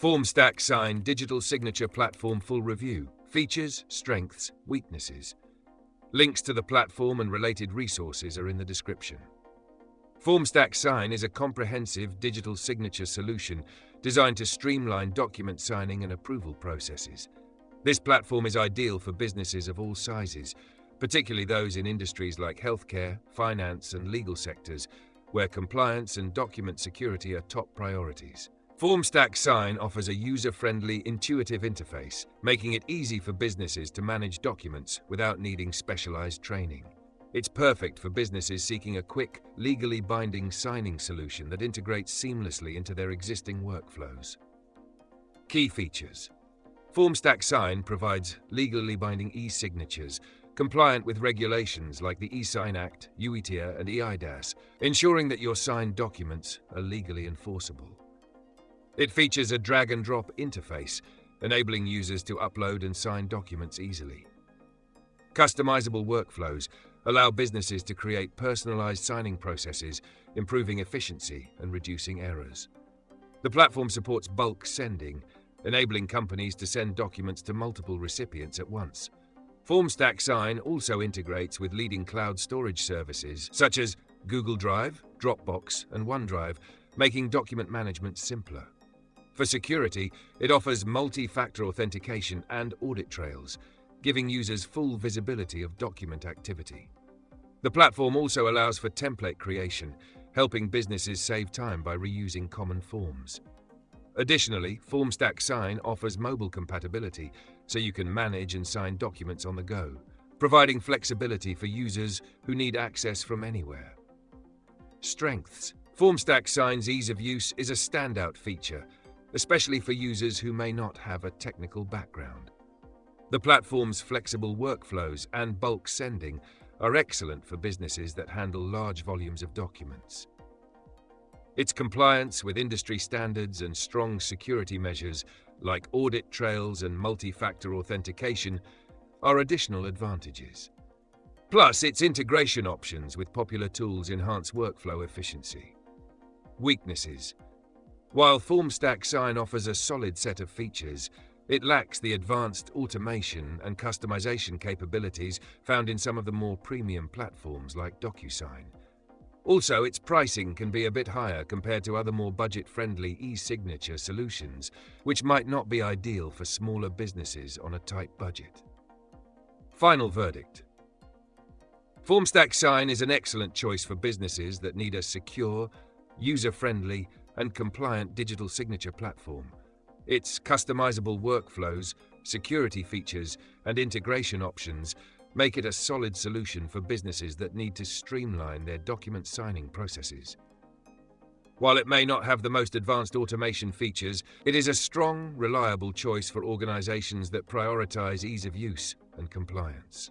Formstack Sign Digital Signature Platform Full Review. Features, strengths, weaknesses. Links to the platform and related resources are in the description. Formstack Sign is a comprehensive digital signature solution designed to streamline document signing and approval processes. This platform is ideal for businesses of all sizes, particularly those in industries like healthcare, finance, and legal sectors, where compliance and document security are top priorities. Formstack Sign offers a user-friendly, intuitive interface, making it easy for businesses to manage documents without needing specialized training. It's perfect for businesses seeking a quick, legally binding signing solution that integrates seamlessly into their existing workflows. Key features. Formstack Sign provides legally binding e-signatures, compliant with regulations like the e-Sign Act, UETIA, and EIDAS, ensuring that your signed documents are legally enforceable. It features a drag-and-drop interface, enabling users to upload and sign documents easily. Customizable workflows allow businesses to create personalized signing processes, improving efficiency and reducing errors. The platform supports bulk sending, enabling companies to send documents to multiple recipients at once. Formstack Sign also integrates with leading cloud storage services such as Google Drive, Dropbox, and OneDrive, making document management simpler. For security, it offers multi-factor authentication and audit trails, giving users full visibility of document activity. The platform also allows for template creation, helping businesses save time by reusing common forms. Additionally, Formstack Sign offers mobile compatibility, so you can manage and sign documents on the go, providing flexibility for users who need access from anywhere. Strengths. Formstack Sign's ease of use is a standout feature, especially for users who may not have a technical background. The platform's flexible workflows and bulk sending are excellent for businesses that handle large volumes of documents. Its compliance with industry standards and strong security measures like audit trails and multi-factor authentication are additional advantages. Plus, its integration options with popular tools enhance workflow efficiency. Weaknesses. While Formstack Sign offers a solid set of features, it lacks the advanced automation and customization capabilities found in some of the more premium platforms like DocuSign. Also, its pricing can be a bit higher compared to other more budget-friendly e-signature solutions, which might not be ideal for smaller businesses on a tight budget. Final verdict. Formstack Sign is an excellent choice for businesses that need a secure, user-friendly, and compliant digital signature platform. Its customizable workflows, security features, and integration options make it a solid solution for businesses that need to streamline their document signing processes. While it may not have the most advanced automation features, it is a strong, reliable choice for organizations that prioritize ease of use and compliance.